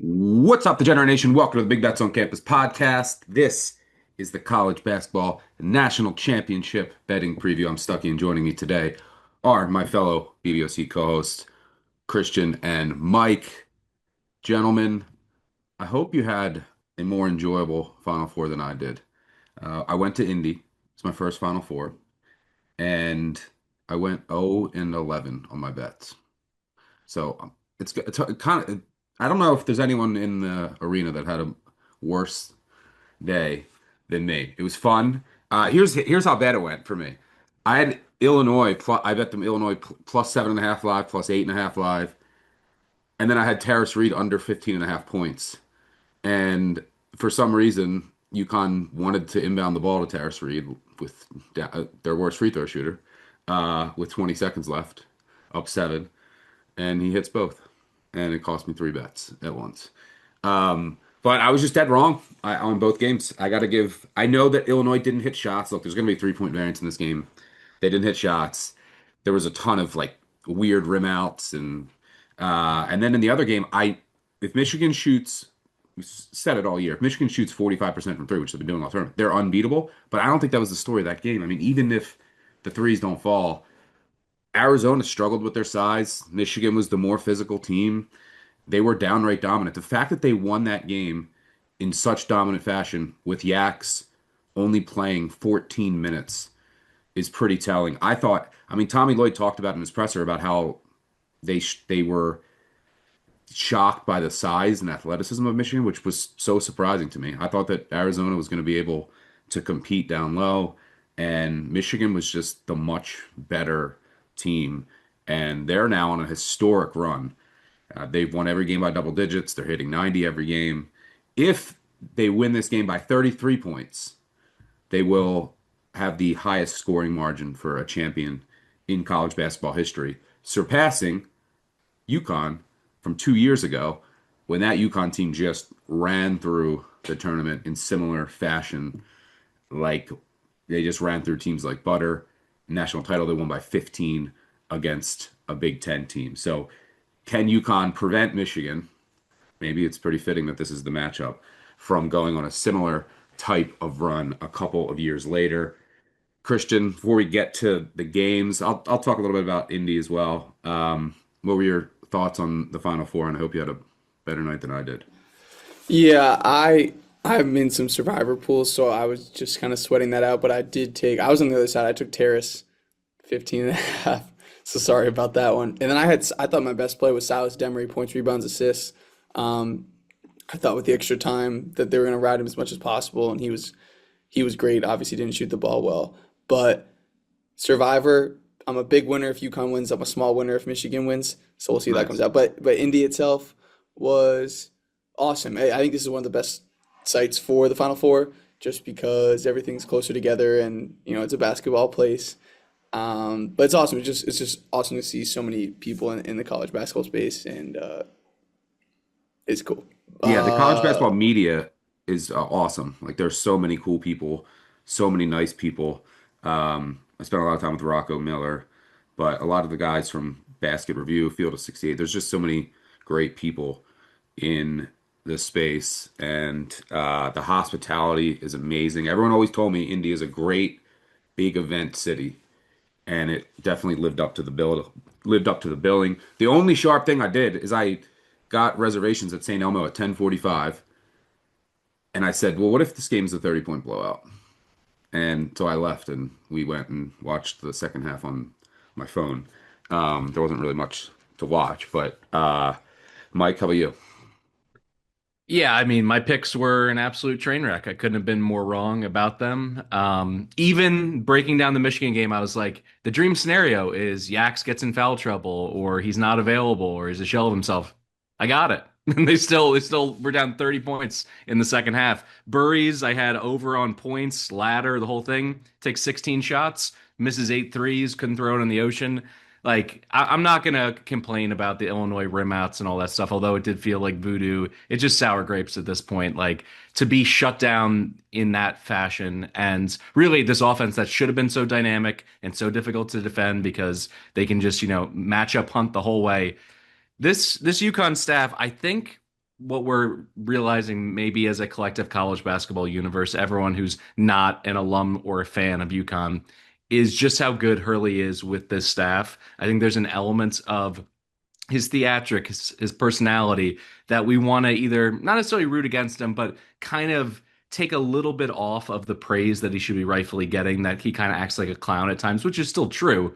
What's up, Degenerate Nation? Welcome to the Big Bets on Campus podcast. This is the College Basketball National Championship betting preview. I'm Stuckey, and joining me today are my fellow BBOC co-hosts, Christian and Mike. Gentlemen, I hope you had a more enjoyable Final Four than I did. I went to Indy. It's my first Final Four, and I went 0 and 11 on my bets. So it's kind of, I don't know if there's anyone in the arena that had a worse day than me. It was fun. Here's how bad it went for me. I had Illinois. I bet them Illinois plus 7.5 live, plus 8.5 live, and then I had Terrace Reed under 15.5 points. And for some reason, UConn wanted to inbound the ball to Terrace Reed with their worst free throw shooter, with 20 seconds left, up seven, and he hits both, and it cost me three bets at once. But I was just dead wrong on both games. I got to give. I know that Illinois didn't hit shots. Look, there's going to be 3-point variance in this game. They didn't hit shots. There was a ton of like weird rim outs, and then in the other game, I if Michigan shoots, we said it all year. If Michigan shoots 45% from three, which they've been doing all tournament, they're unbeatable. But I don't think that was the story of that game. I mean, even if the threes don't fall, Arizona struggled with their size. Michigan was the more physical team. They were downright dominant. The fact that they won that game in such dominant fashion with Yaks only playing 14 minutes is pretty telling. I mean, Tommy Lloyd talked about in his presser about how they were shocked by the size and athleticism of Michigan, which was so surprising to me. I thought that Arizona was going to be able to compete down low, and Michigan was just the much better team. And they're now on a historic run. They've won every game by double digits. They're hitting 90 every game. If they win this game by 33 points, they will have the highest scoring margin for a champion in college basketball history, surpassing UConn from 2 years ago when that UConn team just ran through the tournament in similar fashion. Like they just ran through teams like butter. National title, they won by 15 against a Big Ten team. So can UConn prevent Michigan? Maybe it's pretty fitting that this is the matchup from going on a similar type of run a couple of years later. Christian, before we get to the games, I'll talk a little bit about Indy as well. What were your thoughts on the Final Four? And I hope you had a better night than I did. Yeah, I'm in some survivor pools, so I was just kind of sweating that out. But I was on the other side. I took Terrace 15 and a half. So sorry about that one. And then I thought my best play was Silas Demery, points, rebounds, assists. Um, I thought with the extra time that they were going to ride him as much as possible, and he was great. Obviously, didn't shoot the ball well, but Survivor, I'm a big winner if UConn wins. I'm a small winner if Michigan wins. So we'll see how that comes Nice. out. But Indy itself was awesome. I think this is one of the best sites for the Final Four, just because everything's closer together and it's a basketball place. But it's awesome. It's just awesome to see so many people in the college basketball space, and it's cool. Yeah, the college Uh, basketball media is awesome. Like there's so many cool people, so many nice people. I spent a lot of time with Rocco Miller, but a lot of the guys from Basket Review, Field of 68, there's just so many great people in the space, and the hospitality is amazing. Everyone always told me Indy is a great big event city, and it definitely lived up to the billing. The only sharp thing I did is I got reservations at St. Elmo at 10:45, and I said, "Well, what if this game's a 30-point blowout?" And so I left, and we went and watched the second half on my phone. There wasn't really much to watch, but Mike, how about you? Yeah, I mean, my picks were an absolute train wreck. I couldn't have been more wrong about them. Even breaking down the Michigan game, I was like, the dream scenario is Yax gets in foul trouble, or he's not available, or he's a shell of himself. I got it. And they still were down 30 points in the second half. Burries, I had over on points, ladder, the whole thing. Takes 16 shots, misses eight threes, couldn't throw it in the ocean. Like, I'm not gonna complain about the Illinois rim outs and all that stuff, although it did feel like voodoo. It's just sour grapes at this point. Like, to be shut down in that fashion, and really this offense that should have been so dynamic and so difficult to defend because they can just, match up hunt the whole way. This UConn staff, I think what we're realizing maybe as a collective college basketball universe, everyone who's not an alum or a fan of UConn, is just how good Hurley is with this staff. I think there's an element of his theatric, his personality that we want to either not necessarily root against him, but kind of take a little bit off of the praise that he should be rightfully getting, that he kind of acts like a clown at times, which is still true.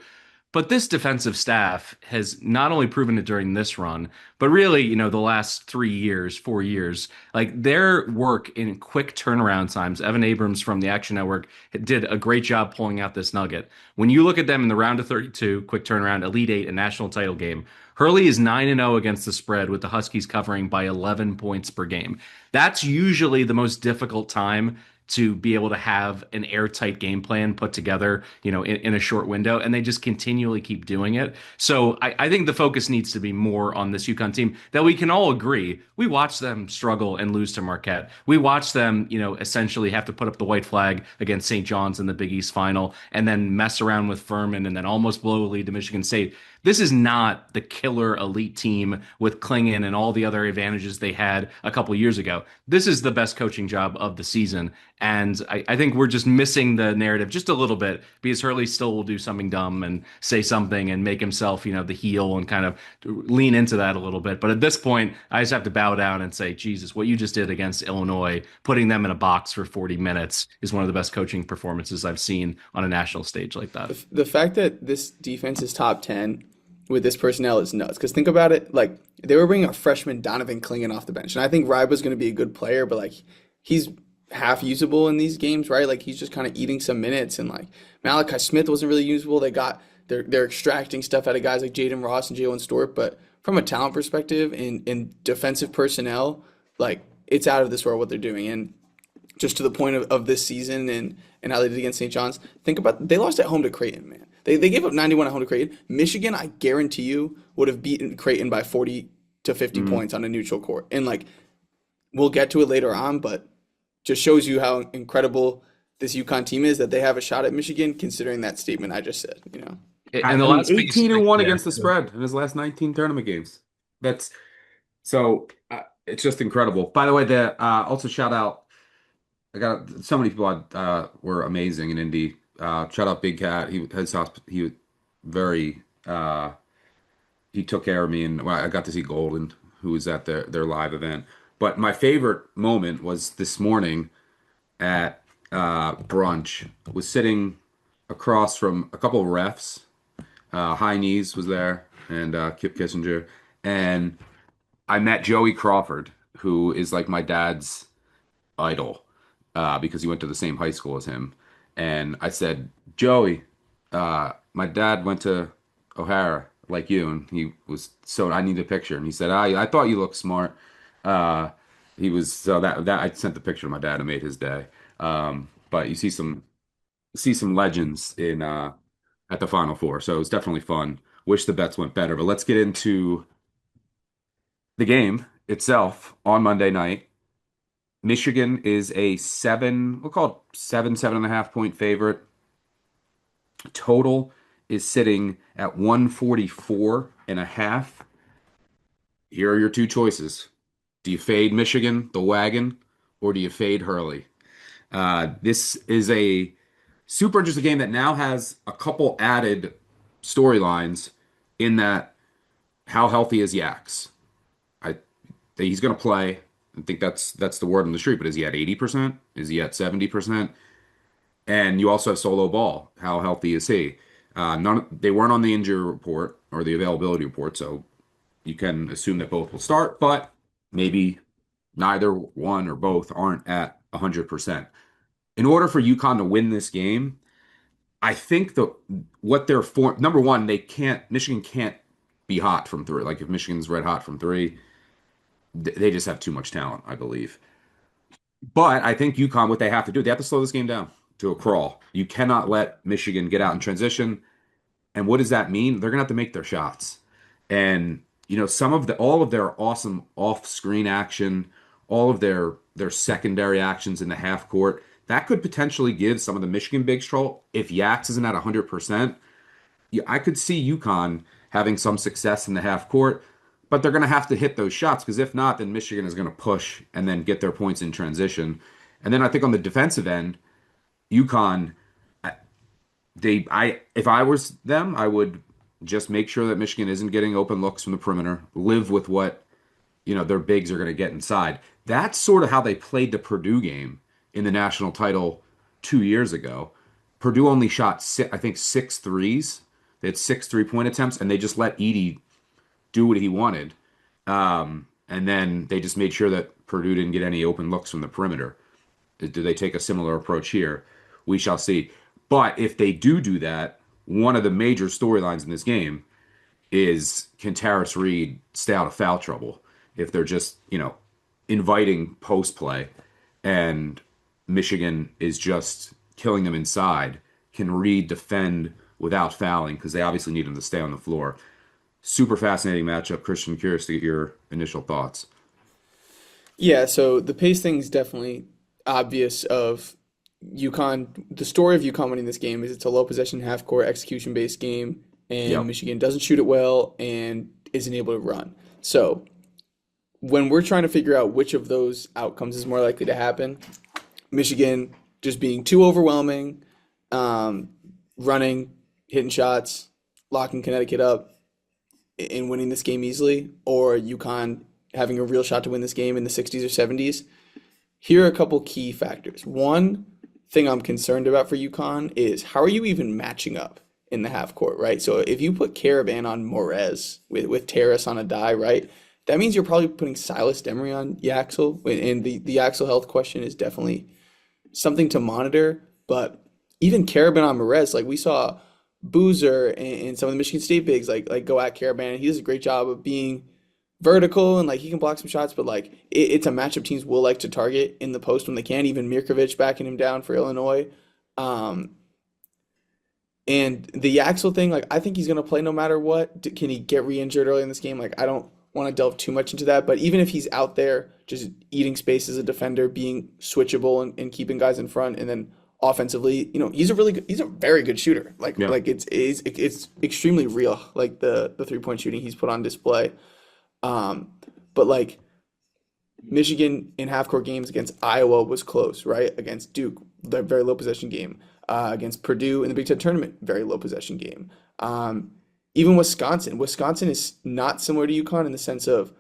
But this defensive staff has not only proven it during this run, but really, the last 3 years, 4 years, like their work in quick turnaround times. Evan Abrams from the Action Network did a great job pulling out this nugget. When you look at them in the round of 32, quick turnaround, Elite Eight, and national title game, Hurley is 9-0 against the spread with the Huskies covering by 11 points per game. That's usually the most difficult time to be able to have an airtight game plan put together, in a short window, and they just continually keep doing it. So I think the focus needs to be more on this UConn team that we can all agree. We watched them struggle and lose to Marquette. We watched them, essentially have to put up the white flag against St. John's in the Big East final and then mess around with Furman and then almost blow a lead to Michigan State. This is not the killer elite team with Klingon and all the other advantages they had a couple years ago. This is the best coaching job of the season. And I think we're just missing the narrative just a little bit because Hurley still will do something dumb and say something and make himself, the heel and kind of lean into that a little bit. But at this point, I just have to bow down and say, Jesus, what you just did against Illinois, putting them in a box for 40 minutes is one of the best coaching performances I've seen on a national stage like that. The fact that this defense is top 10 with this personnel is nuts. Because think about it, like they were bringing a freshman Donovan Klingon off the bench, and I think Ryba's going to be a good player, but like he's half usable in these games, right? Like he's just kind of eating some minutes, and like Malachi Smith wasn't really usable. They're extracting stuff out of guys like Jaden Ross and Jalen Stewart, but from a talent perspective and defensive personnel, like it's out of this world what they're doing. And just to the point of this season and how they did against St. John's, think about they lost at home to Creighton, man. They gave up 91 at home to Creighton. Michigan, I guarantee you, would have beaten Creighton by 40 to 50 points on a neutral court. And like we'll get to it later on, but just shows you how incredible this UConn team is that they have a shot at Michigan, considering that statement I just said. And the last 18-1 against the spread in his last 19 tournament games. That's so it's just incredible. By the way, also shout out. I got so many people were amazing in Indy. Shout out Big Cat. He very he took care of me, and well, I got to see Golden, who was at their live event. But my favorite moment was this morning at brunch. Was sitting across from a couple of refs. High Knees was there, and Kip Kissinger, and I met Joey Crawford, who is like my dad's idol, because he went to the same high school as him. And I said, Joey, my dad went to O'Hara like you, and he was so I need a picture. And he said, I thought you looked smart. He was so that I sent the picture to my dad and made his day. But you see some legends in at the Final Four, so it was definitely fun. Wish the bets went better, but let's get into the game itself on Monday night. Michigan is a we'll call it 7.5 point favorite. Total is sitting at 144.5. Here are your two choices. Do you fade Michigan, the wagon, or do you fade Hurley? This is a super interesting game that now has a couple added storylines in that how healthy is Yax? He's going to play. I think that's the word on the street, but is he at 80%? Is he at 70%? And you also have Solo Ball. How healthy is he? They weren't on the injury report or the availability report, so you can assume that both will start, but maybe neither one or both aren't at 100%. In order for UConn to win this game, I think what they're for, number one, Michigan can't be hot from three. Like if Michigan's red hot from three, they just have too much talent, I believe. But I think UConn, what they have to do, they have to slow this game down to a crawl. You cannot let Michigan get out in transition. And what does that mean? They're gonna have to make their shots. And all of their awesome off-screen action, all of their secondary actions in the half court, that could potentially give some of the Michigan bigs trouble. If Yax isn't at 100%, I could see UConn having some success in the half court. but they're going to have to hit those shots because if not, then Michigan is going to push and then get their points in transition. And then I think on the defensive end, UConn, if I was them, I would just make sure that Michigan isn't getting open looks from the perimeter, live with what their bigs are going to get inside. That's sort of how they played the Purdue game in the national title 2 years ago. Purdue only shot, I think, six threes. They had 6 3-point attempts, and they just let Edey do what he wanted. And then they just made sure that Purdue didn't get any open looks from the perimeter. Do they take a similar approach here? We shall see. But if they do that, one of the major storylines in this game is, can Tarris Reed stay out of foul trouble if they're just, inviting post play and Michigan is just killing them inside? Can Reed defend without fouling? Because they obviously need him to stay on the floor. Super fascinating matchup. Christian, curious to get your initial thoughts. Yeah, so the pace thing is definitely obvious of UConn. The story of UConn winning this game is it's a low possession, half court execution based game, and Yep. Michigan doesn't shoot it well and isn't able to run. So when we're trying to figure out which of those outcomes is more likely to happen, Michigan just being too overwhelming, running, hitting shots, locking Connecticut up, and winning this game easily, or UConn having a real shot to win this game in the 60s or 70s. Here are a couple key factors. One thing I'm concerned about for UConn is how are you even matching up in the half court, right? So if you put Caravan on Morez with Terrace on a die, right? That means you're probably putting Silas Demery on Yaxel, and the Yaxel health question is definitely something to monitor. But even Caravan on Morez, like we saw Boozer and some of the Michigan State bigs like go at Caravan. He does a great job of being vertical and like he can block some shots, but like it's a matchup teams will like to target in the post when they can. Even Mirkovic backing him down for Illinois. And the Yaxel thing, like I think he's gonna play no matter what. Can he get re-injured early in this game? Like I don't want to delve too much into that, but even if he's out there just eating space as a defender, being switchable and keeping guys in front, and then offensively, he's a very good shooter. Like Yeah. like it's extremely real. Like the 3-point shooting he's put on display. But like Michigan in half court games against Iowa was close, right? Against Duke, the very low possession game. Against Purdue in the Big Ten tournament, very low possession game. Even Wisconsin. Wisconsin is not similar to UConn in the sense of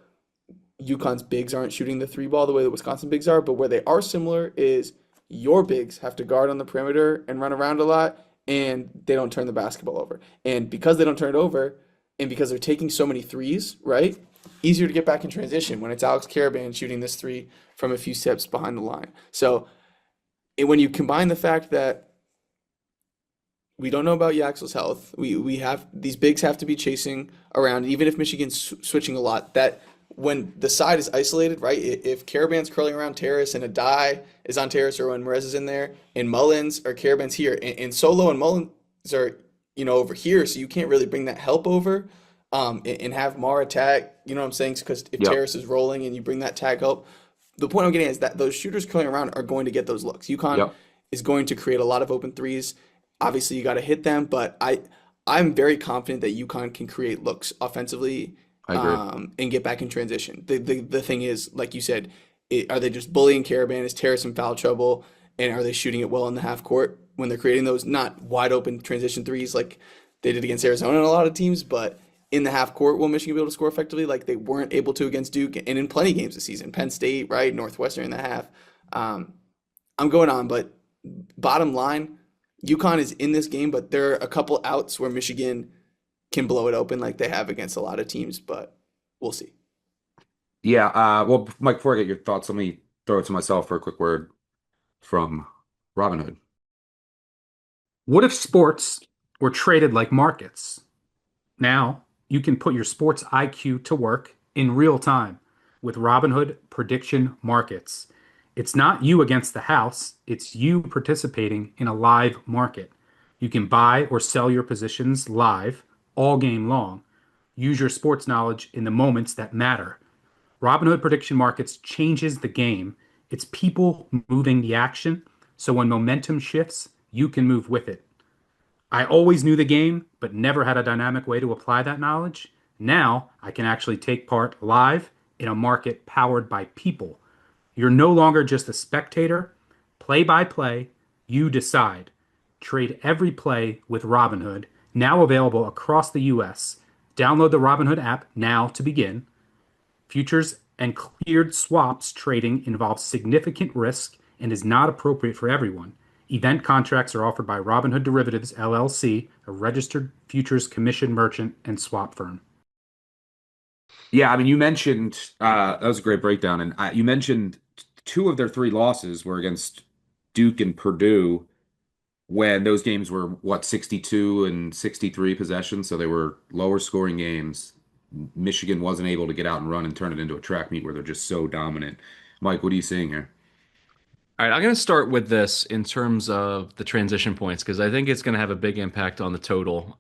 UConn's bigs aren't shooting the three ball the way the Wisconsin bigs are, but where they are similar is your bigs have to guard on the perimeter and run around a lot, and they don't turn the basketball over. And because they don't turn it over, and because they're taking so many threes, right? Easier to get back in transition when it's Alex Caravan shooting this three from a few steps behind the line. So when you combine the fact that we don't know about Yaxel's health, we have these bigs have to be chasing around, even if Michigan's switching a lot, that when the side is isolated, right? If Caravan's curling around Terrace and a die is on Terrace, or when Merez is in there and Mullins or Caravan's here, and Solo and Mullins are over here, so you can't really bring that help over, and have Mara tag. You know what I'm saying? Because if Yep. Terrace is rolling and you bring that tag help, the point I'm getting at is that those shooters curling around are going to get those looks. UConn Yep. is going to create a lot of open threes. Obviously, you got to hit them, but I'm very confident that UConn can create looks offensively, I agree. and get back in transition. The thing is, like you said, are they just bullying Caravan? Is Terrace in foul trouble? And are they shooting it well in the half court when they're creating those not wide open transition threes like they did against Arizona and a lot of teams, but in the half court will Michigan be able to score effectively like they weren't able to against Duke and in plenty of games this season? Penn State, right? Northwestern in the half. I'm going on, but bottom line, UConn is in this game, but there are a couple outs where Michigan can blow it open like they have against a lot of teams, but we'll see. Yeah. Well, Mike, before I get your thoughts, let me throw it to myself for a quick word from Robin Hood. What if sports were traded like markets? Now you can put your sports IQ to work in real time with Robinhood Prediction Markets. It's not you against the house, it's you participating in a live market. You can buy or sell your positions live all game long. Use your sports knowledge in the moments that matter. Robinhood Prediction Markets changes the game. It's people moving the action, so when momentum shifts, you can move with it. I always knew the game, but never had a dynamic way to apply that knowledge. Now I can actually take part live in a market powered by people. You're no longer just a spectator. Play by play, you decide. Trade every play with Robinhood, now available across the US. Download the Robinhood app now to begin. Futures and cleared swaps trading involves significant risk and is not appropriate for everyone. Event contracts are offered by Robinhood Derivatives LLC, a registered futures commission merchant and swap firm. Yeah, I mean, you mentioned that was a great breakdown, and you mentioned two of their three losses were against Duke and Purdue when those games were what 62 and 63 possessions, so they were lower scoring games. Michigan wasn't able to get out and run and turn it into a track meet where they're just so dominant. Mike, what are you seeing here? All right, I'm going to start with this in terms of the transition points because I think it's going to have a big impact on the total.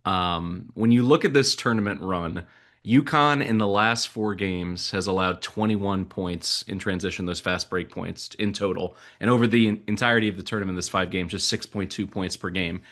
When you look at this tournament run, UConn in the last four games has allowed 21 points in transition, those fast break points in total. And over the entirety of the tournament, this 5 games, just 6.2 points per game.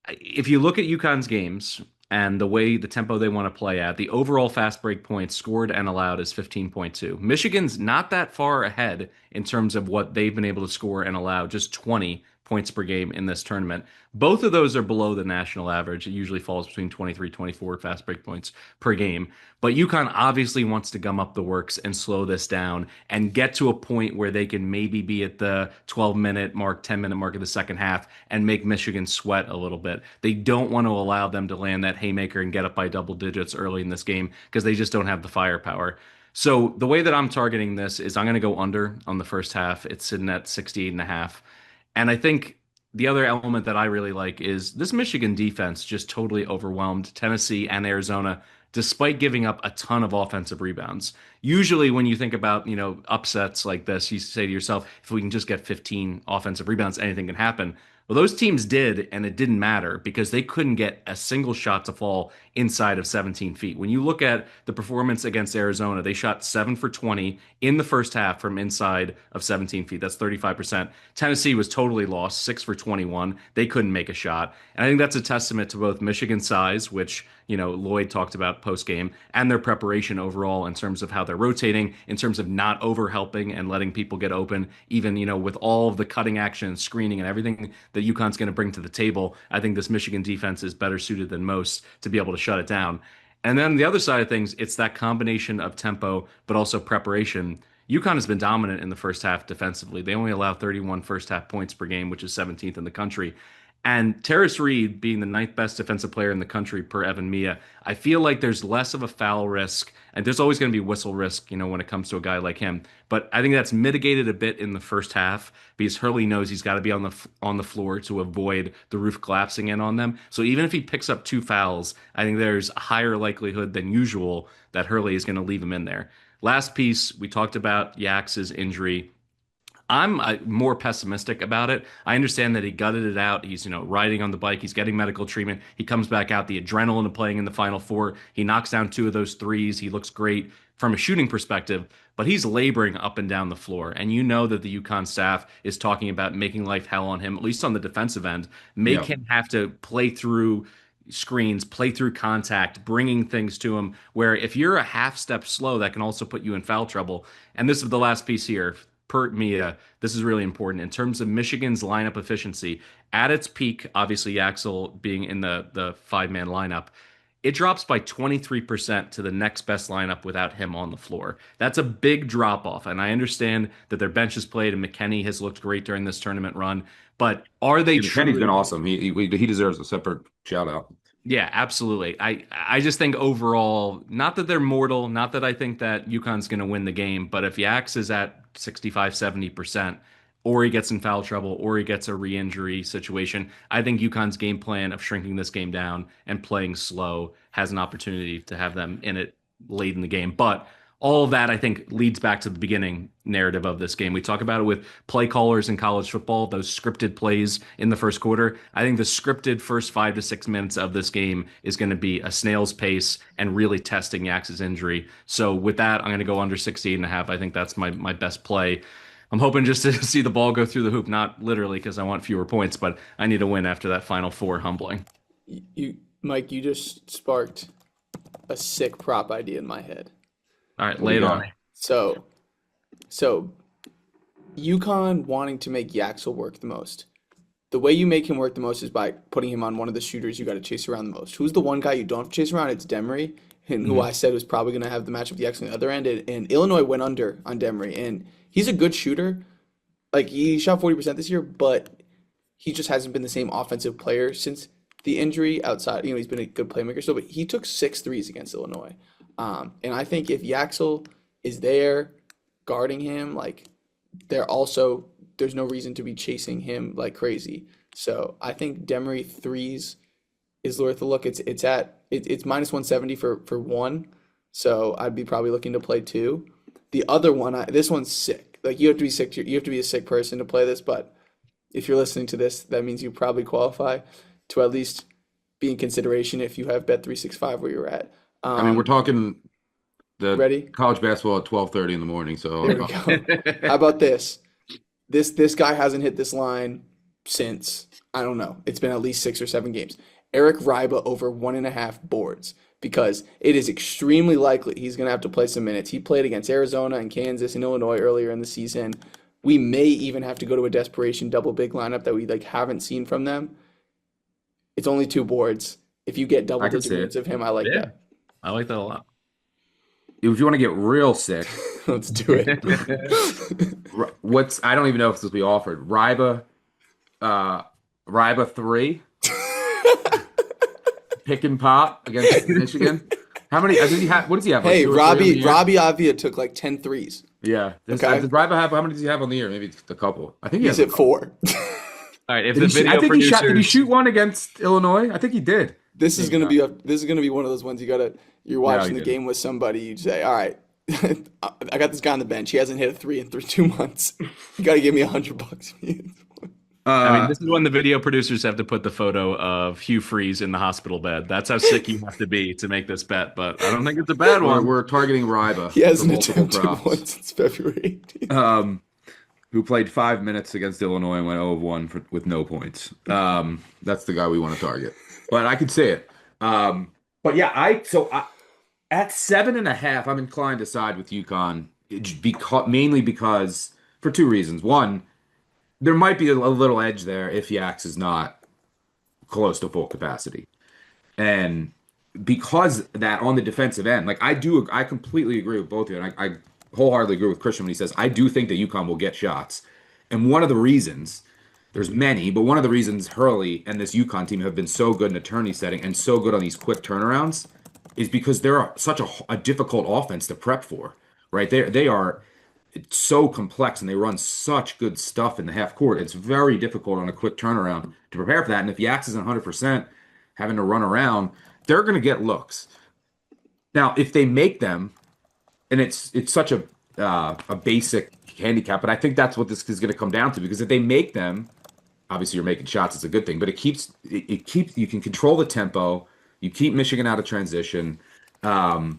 If you look at UConn's games and the way the tempo they want to play at, the overall fast break points scored and allowed is 15.2. Michigan's not that far ahead in terms of what they've been able to score and allow, just 20 points per game in this tournament. Both of those are below the national average. It usually falls between 23, 24 fast break points per game. But UConn obviously wants to gum up the works and slow this down and get to a point where they can maybe be at the 12-minute mark, 10-minute mark of the second half and make Michigan sweat a little bit. They don't want to allow them to land that haymaker and get up by double digits early in this game because they just don't have the firepower. So the way that I'm targeting this is I'm going to go under on the first half. It's sitting at 68.5. And I think the other element that I really like is this Michigan defense just totally overwhelmed Tennessee and Arizona despite giving up a ton of offensive rebounds. Usually when you think about, upsets like this, you say to yourself, if we can just get 15 offensive rebounds, anything can happen. Well, those teams did, and it didn't matter because they couldn't get a single shot to fall inside of 17 feet. When you look at the performance against Arizona, they shot 7 for 20 in the first half from inside of 17 feet. That's 35%. Tennessee was totally lost, 6 for 21. They couldn't make a shot. And I think that's a testament to both Michigan's size, which, Lloyd talked about post game, and their preparation overall in terms of how they're rotating, in terms of not over helping and letting people get open, even, with all of the cutting action and screening and everything that UConn's going to bring to the table. I think this Michigan defense is better suited than most to be able to shut it down. And then the other side of things, it's that combination of tempo, but also preparation. UConn has been dominant in the first half defensively. They only allow 31 first half points per game, which is 17th in the country. And Terrace Reed being the ninth best defensive player in the country per Evan Mia, I feel like there's less of a foul risk, and there's always going to be whistle risk, when it comes to a guy like him. But I think that's mitigated a bit in the first half because Hurley knows he's got to be on the floor to avoid the roof collapsing in on them. So even if he picks up two fouls, I think there's a higher likelihood than usual that Hurley is going to leave him in there. Last piece, we talked about Yax's injury. I'm more pessimistic about it. I understand that he gutted it out. He's, riding on the bike. He's getting medical treatment. He comes back out, the adrenaline of playing in the Final Four. He knocks down two of those threes. He looks great from a shooting perspective, but he's laboring up and down the floor. And you know that the UConn staff is talking about making life hell on him, at least on the defensive end. Make Yeah. him have to play through screens, play through contact, bringing things to him where if you're a half step slow, that can also put you in foul trouble. And this is the last piece here. Per Mia, this is really important in terms of Michigan's lineup efficiency. At its peak, obviously Axel being in the five-man lineup, it drops by 23% to the next best lineup without him on the floor. That's a big drop off. And I understand that their bench has played and McKennie has looked great during this tournament run. But are they Yeah, Kenny's been truly? awesome. He deserves a separate shout out. Yeah, absolutely. I just think overall, not that they're mortal, not that I think that UConn's going to win the game, but if Yax is at 65, 70%, or he gets in foul trouble, or he gets a re-injury situation, I think UConn's game plan of shrinking this game down and playing slow has an opportunity to have them in it late in the game. But all of that, I think, leads back to the beginning narrative of this game. We talk about it with play callers in college football, those scripted plays in the first quarter. I think the scripted first 5 to 6 minutes of this game is going to be a snail's pace and really testing Yax's injury. So with that, I'm going to go under 68.5. I think that's my best play. I'm hoping just to see the ball go through the hoop, not literally because I want fewer points, but I need a win after that Final Four humbling. Mike, you just sparked a sick prop idea in my head. All right, What do lay you it on got? me. So UConn wanting to make Yaxel work the most. The way you make him work the most is by putting him on one of the shooters you got to chase around the most. Who's the one guy you don't have to chase around? It's Demery, and who Mhm. I said was probably going to have the matchup with the X on the other end. And Illinois went under on Demery, and he's a good shooter. Like he shot 40% this year, but he just hasn't been the same offensive player since the injury. Outside, he's been a good playmaker still, but he took 6 threes against Illinois. And I think if Yaxel is there guarding him, like there's no reason to be chasing him like crazy. So I think Demery threes is worth a look. It's minus 170 for one. So I'd be probably looking to play two. The other one, this one's sick. Like you have to be sick. You have to be a sick person to play this. But if you're listening to this, that means you probably qualify to at least be in consideration if you have Bet365 where you're at. I mean, we're talking the Ready? college basketball at 12:30 in the morning. So There we go. How about this? This guy hasn't hit this line since, I don't know. It's been at least 6 or 7 games. Eric Riba over 1.5 boards because it is extremely likely he's going to have to play some minutes. He played against Arizona and Kansas and Illinois earlier in the season. We may even have to go to a desperation double big lineup that we haven't seen from them. It's only 2 boards. If you get double I can digit see minutes it. of him, I like Yeah. that. I like that a lot. If you want to get real sick, Let's do it. I don't even know if this will be offered. Riba 3, pick and pop against Michigan. How many? Does he have? What does he have? Like Hey, 2 or 3 on the year? Robbie Avia took like 10 threes. Yeah. Okay. Does Riba have? How many does he have on the year? Maybe a couple. I think he He's has. at 4. All right, if Did the he shoot, video I think producers, he shot. Did he shoot one against Illinois? I think he did. This is gonna be one of those ones you're watching he the did. game with somebody, you say, all right, I got this guy on the bench. He hasn't hit a 3 in 2 months. You gotta give me $100. I mean, this is when the video producers have to put the photo of Hugh Freeze in the hospital bed. That's how sick you have to be to make this bet, but I don't think it's a bad one. We're targeting Riba. He hasn't for multiple attempted props. one since February 18th. Who played 5 minutes against Illinois and went 0 of 1 with no points. That's the guy we want to target. But I could see it. But yeah, at 7.5, I'm inclined to side with UConn, mainly because for 2 reasons. One, there might be a little edge there if Yax is not close to full capacity. And because that on the defensive end, like I completely agree with both of you. And I wholeheartedly agree with Christian when he says, I do think that UConn will get shots. And one of the reasons, there's many, but one of the reasons Hurley and this UConn team have been so good in a tourney setting and so good on these quick turnarounds is because they're such a difficult offense to prep for, right? They are so complex and they run such good stuff in the half court. It's very difficult on a quick turnaround to prepare for that. And if Yax isn't 100%, having to run around, they're going to get looks. Now, if they make them, and it's such a basic handicap, but I think that's what this is going to come down to, because if they make them, obviously you're making shots, it's a good thing, but it keeps you can control the tempo, you keep Michigan out of transition, and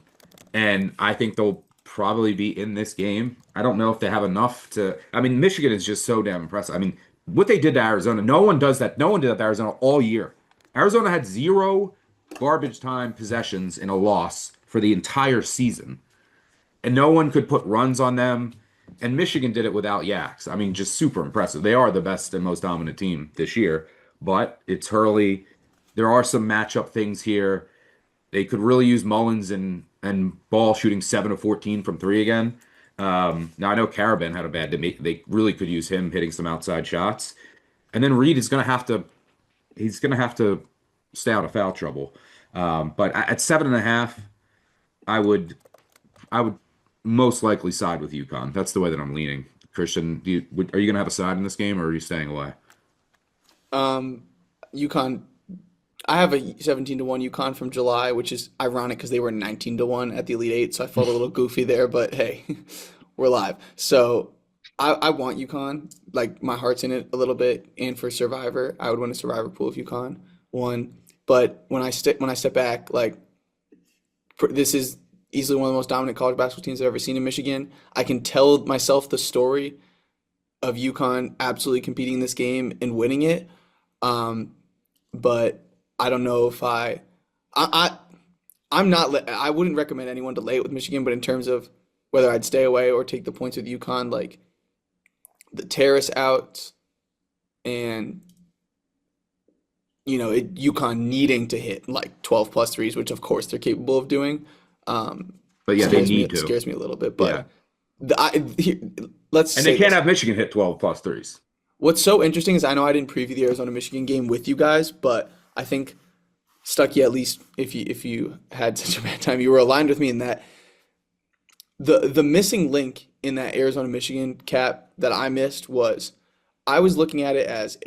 I think they'll probably be in this game. I don't know if they have enough to. I mean, Michigan is just so damn impressive. I mean, what they did to Arizona, no one does that. No one did that to Arizona all year. Arizona had 0 garbage time possessions in a loss for the entire season, and no one could put runs on them. And Michigan did it without Yax. I mean, just super impressive. They are the best and most dominant team this year, but it's Hurley. There are some matchup things here. They could really use Mullins and Ball shooting 7 of 14 from 3 again. Now I know Caravan had a bad day. They really could use him hitting some outside shots. And then Reed is going to have to. He's going to have to stay out of foul trouble. But at 7.5, I would most likely side with UConn. That's the way that I'm leaning. Christian, are you going to have a side in this game, or are you staying away? UConn, I have a 17-1 UConn from July, which is ironic because they were 19-1 at the Elite Eight, so I felt a little goofy there, but hey, we're live. So I want UConn. Like, my heart's in it a little bit, and for Survivor, I would win a Survivor pool if UConn won. But when I step back, like, this is easily one of the most dominant college basketball teams I've ever seen in Michigan. I can tell myself the story of UConn absolutely competing this game and winning it. But I don't know if I'm I wouldn't recommend anyone to lay it with Michigan, but in terms of whether I'd stay away or take the points with UConn, like the Terrace out and UConn needing to hit like 12 plus threes, which of course they're capable of doing. But yeah, they need to. Scares me a little bit, Yeah. but let's And they say can't this. have Michigan hit 12 plus threes. What's so interesting is I know I didn't preview the Arizona Michigan game with you guys, but I think Stuckey, at least if you had such a bad time, you were aligned with me in that the missing link in that Arizona Michigan cap that I missed was I was looking at it as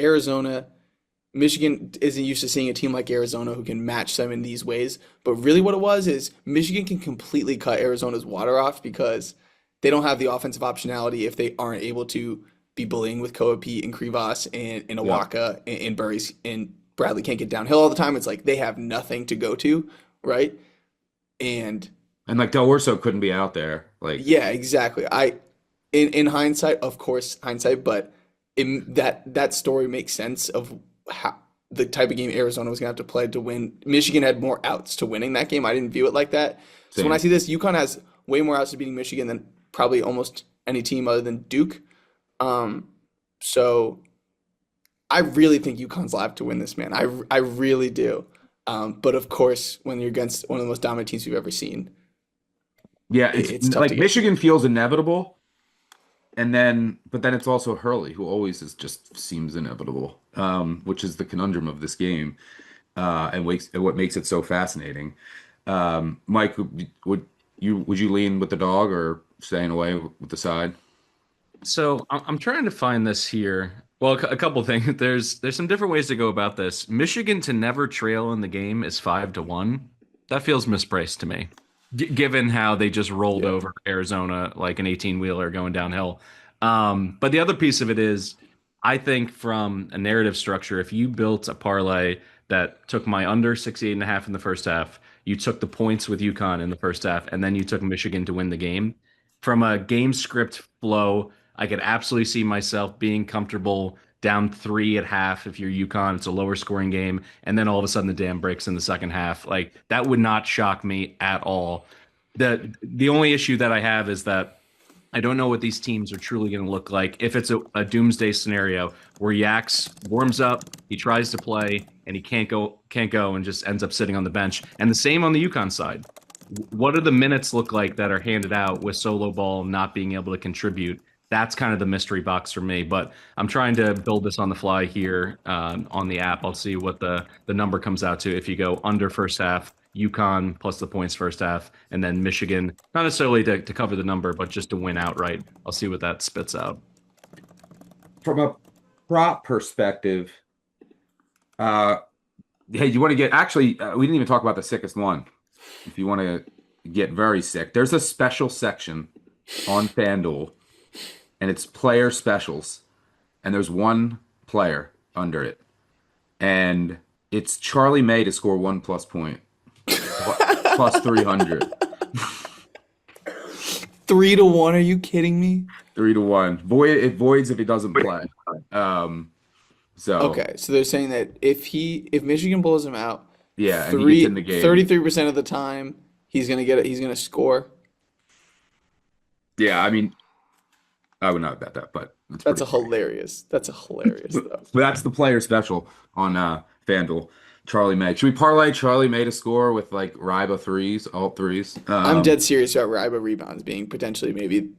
Michigan isn't used to seeing a team like Arizona who can match them in these ways. But really what it was is Michigan can completely cut Arizona's water off because they don't have the offensive optionality if they aren't able to be bullying with Koa Pete and Krivas and Yeah. Awaka and Burries and Bradley can't get downhill all the time. It's like they have nothing to go to, right? And And like Del Orso couldn't be out there. Like, yeah, exactly. In hindsight, of course, hindsight, but that story makes sense of how the type of game Arizona was gonna have to play to win. Michigan had more outs to winning that game. I didn't view it like that. So when I same. see this, UConn has way more outs to beating Michigan than probably almost any team other than Duke. So I really think UConn's live to win this, man. I really do. But of course, when you're against one of the most dominant teams we've ever seen, Yeah, it's it's tough like to get. Michigan feels inevitable. But then it's also Hurley, who always just seems inevitable, which is the conundrum of this game, and what makes it so fascinating. Mike, would you lean with the dog or staying away with the side? So I'm trying to find this here. Well, a couple things. There's some different ways to go about this. Michigan to never trail in the game is 5-1. That feels mispriced to me, given how they just rolled Yeah. over Arizona like an 18-wheeler going downhill. But the other piece of it is, I think from a narrative structure, if you built a parlay that took my under 68.5 in the first half, you took the points with UConn in the first half, and then you took Michigan to win the game. From a game script flow, I could absolutely see myself being comfortable down three at half if you're UConn. It's a lower scoring game, and then all of a sudden the dam breaks in the second half. Like that would not shock me at all. The only issue that I have is that I don't know what these teams are truly going to look like. If it's a doomsday scenario where Yax warms up, he tries to play, and he can't go, and just ends up sitting on the bench. And the same on the UConn side. What do the minutes look like that are handed out with solo ball not being able to contribute? That's kind of the mystery box for me. But I'm trying to build this on the fly here on the app. I'll see what the number comes out to if you go under first half, UConn plus the points first half, and then Michigan, not necessarily to cover the number, but just to win outright. I'll see what that spits out. From a prop perspective, uh, hey, you want to get actually, we didn't even talk about the sickest one. If you want to get very sick, there's a special section on FanDuel, and it's player specials, and there's one player under it, and it's Charlie May to score 1+ point, plus 300, 3-1, are you kidding me? 3-1. It voids if he doesn't play. Um, so Okay, so they're saying that if Michigan pulls him out, yeah, and he gets in the game. 33% of the time he's gonna score. Yeah, I mean, I would not bet that, but it's That's pretty a funny. hilarious. That's a hilarious though. But that's the player special on FanDuel. Charlie May. Should we parlay Charlie May to score with like Ryba threes, alt threes? I'm dead serious about Ryba rebounds being potentially maybe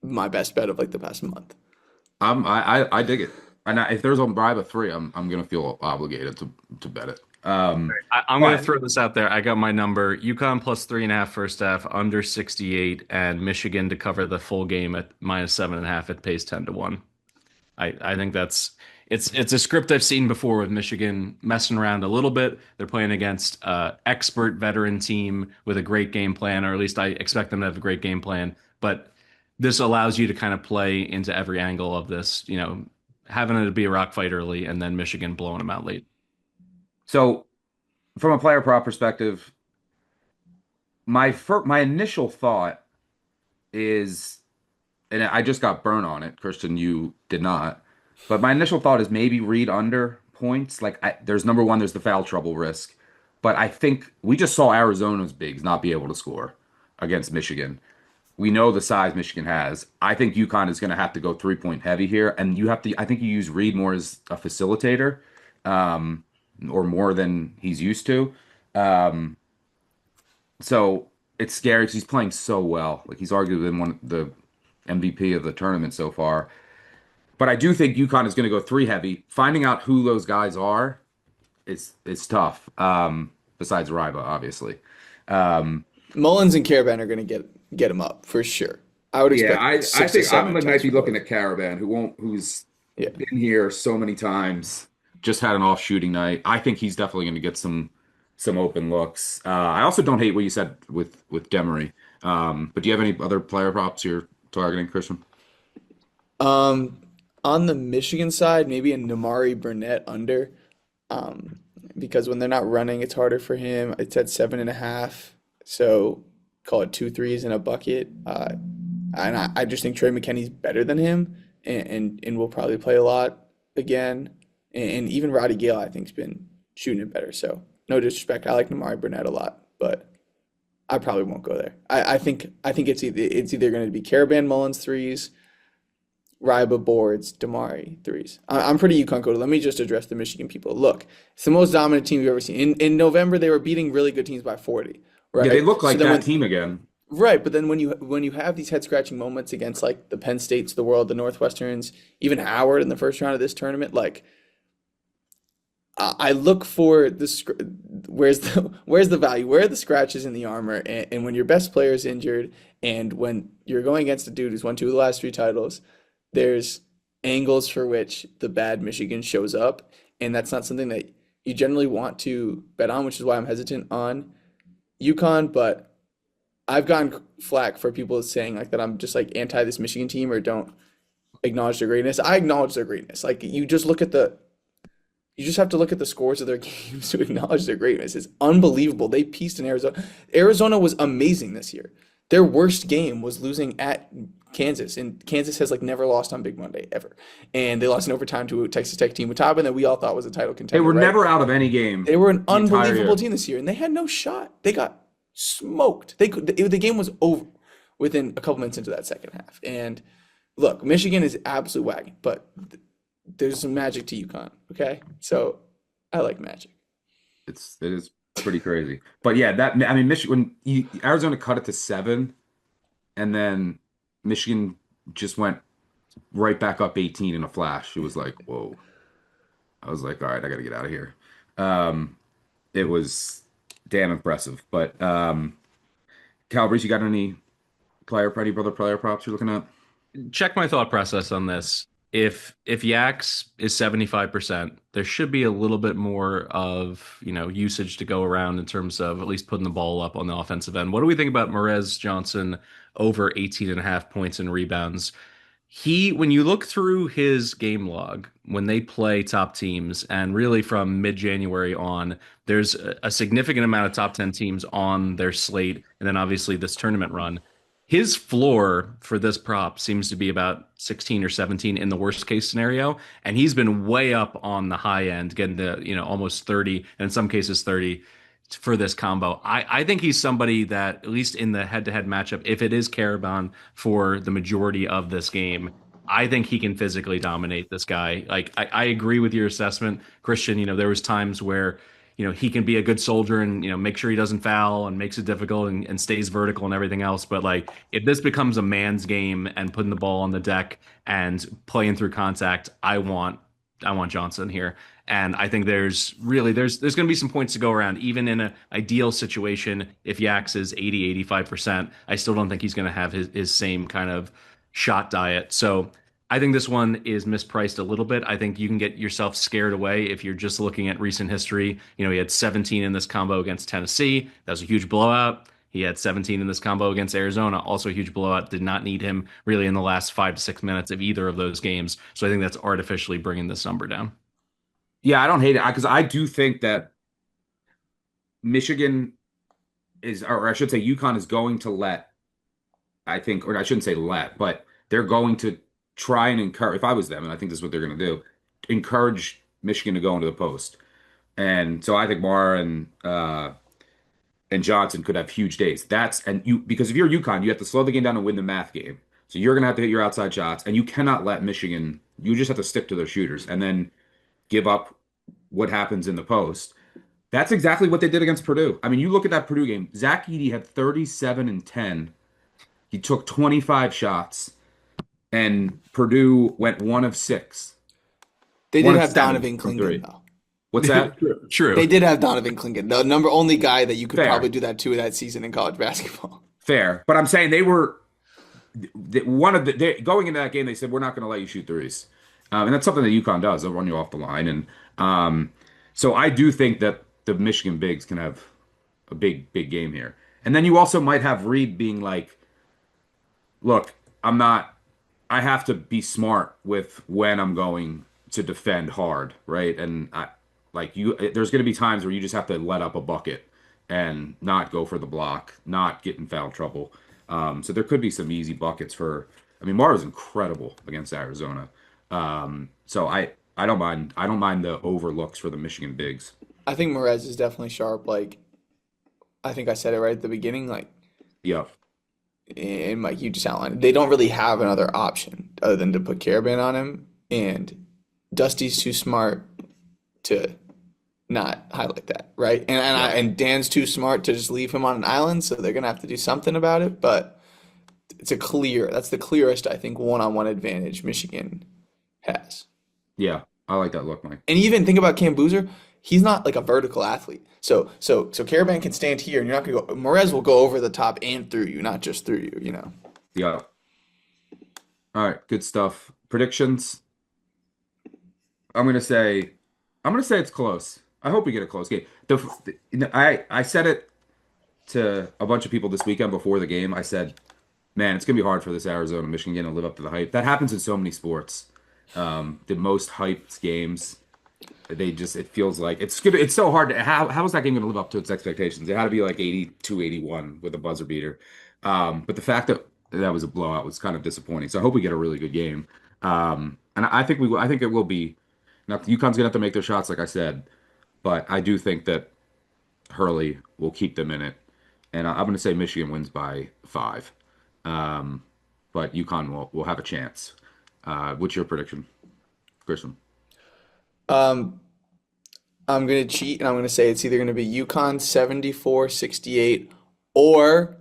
my best bet of like the past month. I dig it. And if there's a Ryba three, I'm gonna feel obligated to bet it. I'm going to But throw this out there. I got my number. UConn plus 3.5 first half, under 68, and Michigan to cover the full game at -7.5. It pays 10-1. I think it's a script I've seen before with Michigan messing around a little bit. They're playing against expert veteran team with a great game plan, or at least I expect them to have a great game plan. But this allows you to kind of play into every angle of this, having it be a rock fight early and then Michigan blowing them out late. so from a player prop perspective, my initial thought is, and I just got burnt on it. Christian, you did not. But my initial thought is maybe read under points. Like there's number one, there's the foul trouble risk. But I think we just saw Arizona's bigs not be able to score against Michigan. We know the size Michigan has. I think UConn is going to have to go 3-point heavy here, and you have to. I think you use Reed more as a facilitator, um, or more than he's used to. Um, so it's scary because he's playing so well. Like he's arguably been one of the MVP of the tournament so far. But I do think UConn is going to go three heavy. Finding out who those guys are is tough. Besides Ryba, obviously. Um, Mullins and Caravan are going to get him up for sure. I would Yeah, expect I six to think I seven might attempts be from looking both. at Caravan, who's Yeah. been here so many times, just had an off shooting night. I think he's definitely going to get some open looks. I also don't hate what you said with Demery. But do you have any other player props you're targeting, Christian? Um, on the Michigan side, maybe a Namari Burnett under, um, because when they're not running, it's harder for him. It's at 7.5, so call it two threes in a bucket. And I just think Trey McKinney's better than him, and will probably play a lot again. And even Roddy Gale, I think's been shooting it better. So no disrespect, I like Namari Burnett a lot, but I probably won't go there. I think it's either going to be Caravan Mullins threes, Ryba boards, Damari threes. I'm pretty UConn coded. Let me just address the Michigan people. Look, it's the most dominant team you've ever seen. In November, they were beating really good teams by 40, Yeah, they right? look So like then that when team again. right, but then when you have these head scratching moments against like the Penn States of the world, the Northwesterns, even Howard in the first round of this tournament, like I look for where's the value? Where are the scratches in the armor? And when your best player is injured, and when you're going against a dude who's won two of the last three titles, there's angles for which the bad Michigan shows up, and that's not something that you generally want to bet on, which is why I'm hesitant on UConn. But I've gotten flack for people saying like that I'm just like anti this Michigan team or don't acknowledge their greatness. I acknowledge their greatness. Like you just have to look at the scores of their games to acknowledge their greatness. It's unbelievable. They pieced in Arizona. Arizona was amazing this year. Their worst game was losing at Kansas, and Kansas has like never lost on Big Monday ever. And they lost in overtime to a Texas Tech team with Tauben that we all thought was a title They contender, were right? never out of any game They were an the entire unbelievable year. team this year, and they had no shot. They got smoked. The game was over within a couple minutes into that second half. And look, Michigan is absolute wagon, but there's some magic to UConn. Okay, so I like magic. It is pretty crazy. But yeah, that I mean, Michigan when Arizona cut it to 7, and then Michigan just went right back up 18 in a flash. It was like, whoa. I was like, all right, I got to get out of here. Um, it was damn impressive. But Calabrese, you got any brother player props you're looking at? Check my thought process on this. If Yax is 75%, there should be a little bit more of, usage to go around in terms of at least putting the ball up on the offensive end. What do we think about Merez Johnson over 18 and a half points and rebounds? When you look through his game log, when they play top teams, and really from mid-January on, there's a significant amount of top 10 teams on their slate, and then obviously this tournament run. His floor for this prop seems to be about 16 or 17 in the worst case scenario, and he's been way up on the high end, getting to, almost 30, and in some cases 30 for this combo. I think he's somebody that, at least in the head-to-head matchup, if it is Caravan for the majority of this game, I think he can physically dominate this guy. Like I agree with your assessment, Christian. There was times where he can be a good soldier and make sure he doesn't foul and makes it difficult and stays vertical and everything else. But like if this becomes a man's game and putting the ball on the deck and playing through contact, I want Johnson here. And I think there's going to be some points to go around. Even in an ideal situation, if Yax is 80, 85%, I still don't think he's going to have his same kind of shot diet. So I think this one is mispriced a little bit. I think you can get yourself scared away if you're just looking at recent history. He had 17 in this combo against Tennessee. That was a huge blowout. He had 17 in this combo against Arizona, also a huge blowout. Did not need him really in the last 5 to 6 minutes of either of those games. So I think that's artificially bringing this number down. Yeah, I don't hate it because I do think that Michigan or I should say, UConn is going to I think, or I shouldn't say but they're going to try and encourage. If I was them, and I think this is what they're going to do, encourage Michigan to go into the post. And so I think Mara and Johnson could have huge days. Because if you're UConn, you have to slow the game down and win the math game. So you're gonna have to hit your outside shots, and you cannot let Michigan. You just have to stick to their shooters, and then give up what happens in the post. That's exactly what they did against Purdue. I mean, you look at that Purdue game. Zach Edey had 37 and 10. He took 25 shots, and Purdue went 1 of 6, They one did of have seven Donovan from Clingan three. though. What's that? True. They did have Donovan Clingan, the only guy that you could Fair. probably do that to that season in college basketball. Fair, but I'm saying they were going into that game. They said we're not going to let you shoot threes, and that's something that UConn does. They'll run you off the line, and so I do think that the Michigan bigs can have a big game here. And then you also might have Reed being like, "Look, I have to be smart with when I'm going to defend hard, right? And there's going to be times where you just have to let up a bucket and not go for the block, not get in foul trouble. So there could be some easy buckets for. I mean, Mara's incredible against Arizona. So I don't mind the overlooks for the Michigan bigs. I think Morez is definitely sharp. Like I think I said it right at the beginning. Like Yep. and Mike, you just outlined, they don't really have another option other than to put Caravan on him. And Dusty's too smart to not highlight that, right? And Dan's too smart to just leave him on an island, so they're gonna have to do something about it. But that's the clearest I think one-on-one advantage Michigan has. Yeah, I like that look, Mike. And even think about Cam Boozer, he's not like a vertical athlete. So Caravan can stand here, and you're not gonna go. Morez will go over the top and through you, not just through you. You know. Yeah. All right, good stuff. Predictions. I'm gonna say it's close. I hope we get a close game. I said it to a bunch of people this weekend before the game. I said, "Man, it's gonna be hard for this Arizona Michigan game to live up to the hype." That happens in so many sports. The most hyped games, it feels like it's good. It's so hard to how is that game gonna live up to its expectations? It had to be like 82-81 with a buzzer beater. But the fact that that was a blowout was kind of disappointing. So I hope we get a really good game. And I think I think it will be. Now UConn's gonna have to make their shots, like I said, but I do think that Hurley will keep them in it, and I'm gonna say Michigan wins by 5. But UConn will have a chance. What's your prediction, Christian? Um, I'm gonna cheat and I'm gonna say it's either gonna be UConn 74-68 or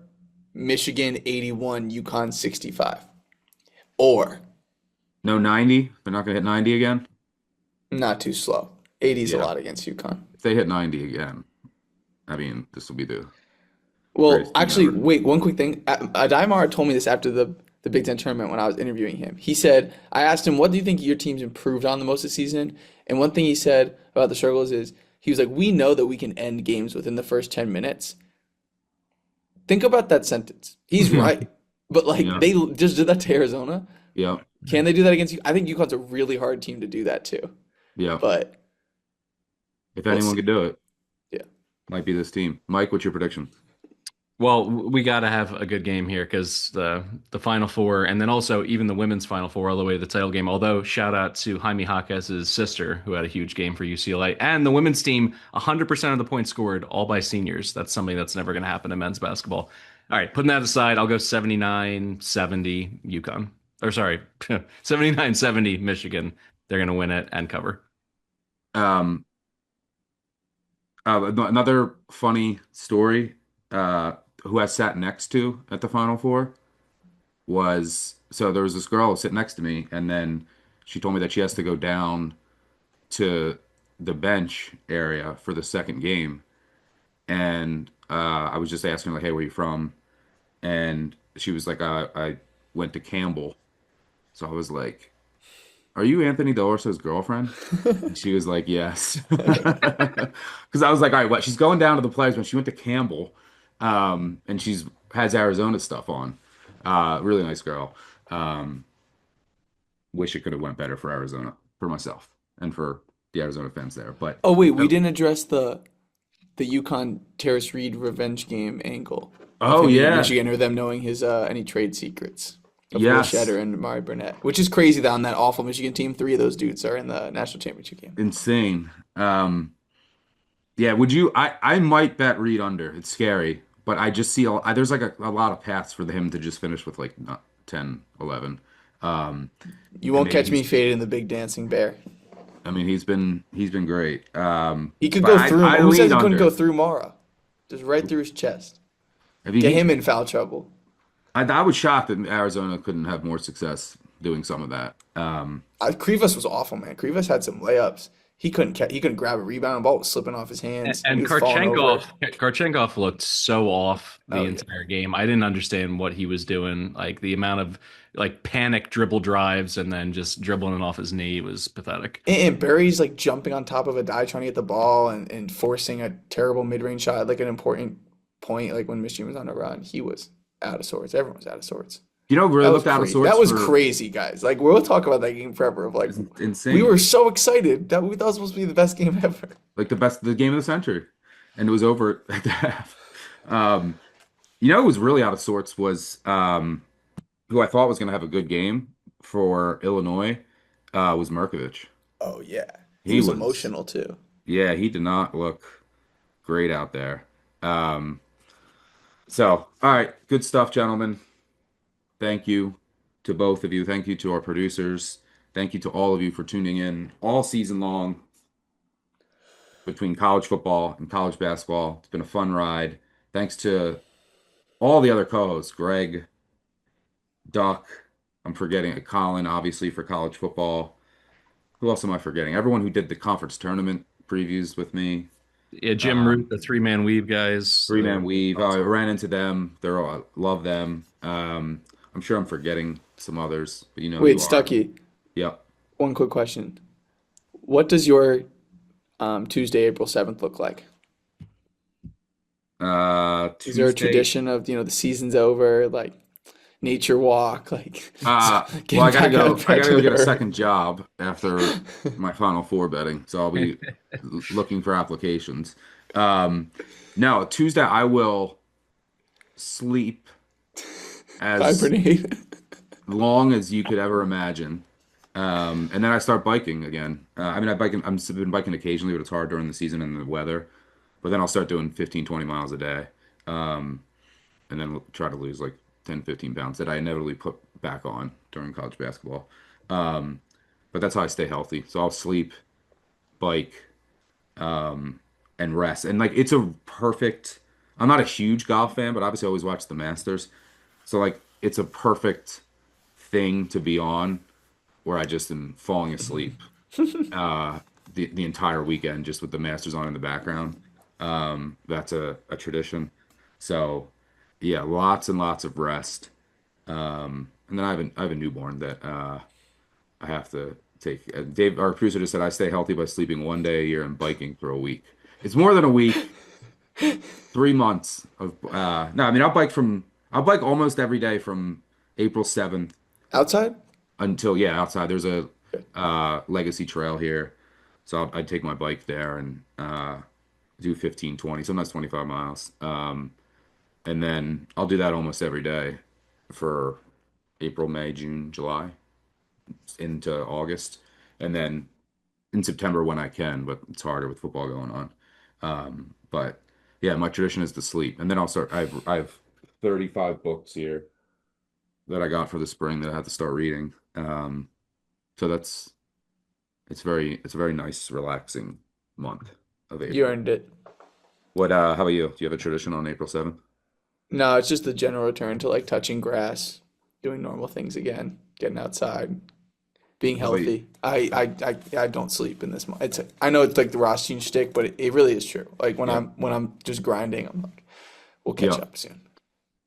Michigan 81, UConn 65. Or No 90. They're not gonna hit 90 again. not too slow. 80 is a Yeah. lot against UConn. If they hit 90 again, I mean, this will be the Well, greatest thing actually, ever. wait, one quick thing. Adimar told me this after the Big Ten tournament when I was interviewing him. He said, I asked him, what do you think your team's improved on the most this season? And one thing he said about the struggles is, he was like, we know that we can end games within the first 10 minutes. Think about that sentence. He's right. But like Yeah. they just did that to Arizona. Yeah, Can they do that against you? I think UConn's a really hard team to do that too. yeah. But If we'll anyone see. could do it, Yeah. might be this team. Mike, what's your prediction? Well, we got to have a good game here because the Final Four, and then also even the women's Final Four, all the way to the title game. Although shout out to Jaime Jaquez's sister, who had a huge game for UCLA, and the women's team, 100% of the points scored, all by seniors. That's something that's never going to happen in men's basketball. All right, putting that aside, I'll go 79-70 UConn. Or sorry, 79-70 Michigan. They're going to win it and cover. Um, Another funny story. Who I sat next to at the Final Four there was this girl sitting next to me, and then she told me that she has to go down to the bench area for the second game, and I was just asking her, like, "Hey, where you from?" And she was like, "I went to Campbell." So I was like, "Are you Anthony Delorso's girlfriend?" And she was like, "Yes." Because I was like, "All right, what?" She's going down to the players when she went to Campbell, and has Arizona stuff on. Really nice girl. Wish it could have went better for Arizona, for myself, and for the Arizona fans there. But Oh wait, we didn't address the UConn Terrace Reed revenge game angle of oh him beating yeah, Michigan or them knowing his any trade secrets of Will yes, Shedder and Mari Burnett, which is crazy that on that awful Michigan team, 3 of those dudes are in the national championship game. insane. Yeah, would you? I might bet Reed under. It's scary, but I just see there's like a lot of paths for him to just finish with like 10, 11. Um, You and won't maybe catch me faded in the big dancing bear. I mean, he's been great. He could But go through. I Who says lean he couldn't go under. through Mara? Just right through his chest. If he Get can, him in foul trouble. I was shocked that Arizona couldn't have more success doing some of that. Krivas was awful, man. Krivas had some layups. He couldn't grab a rebound. The ball was slipping off his hands. He And was falling over. Karchenkov looked so off the Oh yeah. entire game. I didn't understand what he was doing. Like the amount of like panic dribble drives and then just dribbling it off his knee was pathetic. And Barry's like jumping on top of a guy trying to get the ball and forcing a terrible mid-range shot, like an important point, like when Michigan was on a run. He was out of sorts. Everyone was out of sorts. You know, really That was looked out of crazy. sorts That was for crazy, guys. Like we'll talk about that game forever. Of like it's we insane. were so excited that we thought it was supposed to be the best game ever. Like the game of the century, and it was over at the half. Um, who was really out of sorts was who I thought was going to have a good game for Illinois was Merkovich. Oh yeah. He He was was, emotional too. yeah, he did not look great out there. Um, so, all right, good stuff, gentlemen. Thank you to both of you. Thank you to our producers. Thank you to all of you for tuning in all season long between college football and college basketball. It's been a fun ride. Thanks to all the other co-hosts, Greg, Duck, I'm forgetting Colin, obviously, for college football. Who else am I forgetting? Everyone who did the conference tournament previews with me. Yeah, Jim Root, Um, the three-man weave guys. Three-man weave. I Awesome. ran into them. I love them. I'm sure I'm forgetting some others, but you know who Wait, you are. Stuckey, Yep. one quick question. What does your Tuesday, April 7th look like? Is there a Tuesday. tradition of, the season's over, like nature walk, like Well, getting back on I back gotta to go the get a earth? second job after my Final Four betting, so I'll be looking for applications. Um, no, Tuesday I will sleep as Hibernate. long as you could ever imagine. And then I start biking again. I mean, I've been biking occasionally, but it's hard during the season and the weather. But then I'll start doing 15, 20 miles a day. Um, and then try to lose like 10, 15 pounds that I inevitably put back on during college basketball. Um, but that's how I stay healthy. So I'll sleep, bike, and rest. And like it's a perfect, I'm not a huge golf fan, but obviously I always watch the Masters. So like it's a perfect thing to be on where I just am falling asleep the entire weekend just with the Masters on in the background. That's a tradition. So yeah, lots and lots of rest. And then I have a newborn that I have to take. Dave, our producer, just said I stay healthy by sleeping 1 day a year and biking for a week. It's more than a week. 3 months of no, I mean I'll bike almost every day from April 7th Outside? until yeah outside. There's a legacy trail here, so I'd take my bike there and do 15, 20, sometimes 25 miles. And then I'll do that almost every day for April, May, June, July into August, and then in September when I can, but it's harder with football going on. But yeah, my tradition is to sleep, and then I'll start. I have 35 books here that I got for the spring that I have to start reading. So it's a very nice, relaxing month of You April. earned it. How about you? Do you have a tradition on April 7th? No, it's just the general return to like touching grass, doing normal things again, getting outside, being How about you? healthy. I don't sleep in this month. I know it's like the Rothstein shtick, but it really is true. Like when Yep. I'm just grinding, I'm like, we'll catch Yep. up soon.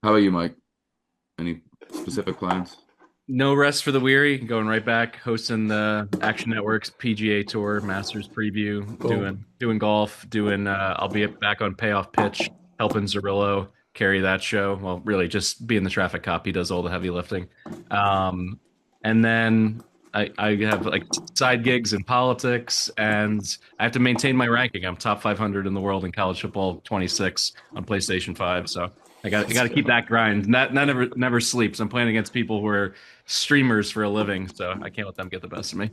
How about you, Mike? Any specific plans? No rest for the weary. Going right back, hosting the Action Network's PGA Tour Masters preview, Boom. doing golf, doing. I'll be back on payoff pitch, helping Zerillo carry that show. Well, really, just being the traffic cop. He does all the heavy lifting. And then I have like side gigs in politics, and I have to maintain my ranking. I'm top 500 in the world in college football, 26 on PlayStation 5. So I Let's got to keep go. that grind. That never sleeps. I'm playing against people who are streamers for a living, so I can't let them get the best of me.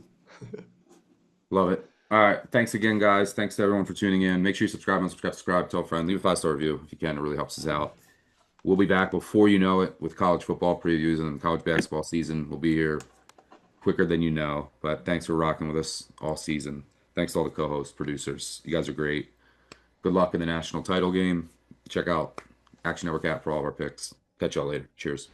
Love it. All right. Thanks again, guys. Thanks to everyone for tuning in. Make sure you subscribe, tell a friend, leave a 5-star review if you can. It really helps us out. We'll be back before you know it with college football previews and college basketball season. We'll be here quicker than you know. But thanks for rocking with us all season. Thanks to all the co-hosts, producers. You guys are great. Good luck in the national title game. Check out Action Network app for all of our picks. Catch y'all later. Cheers.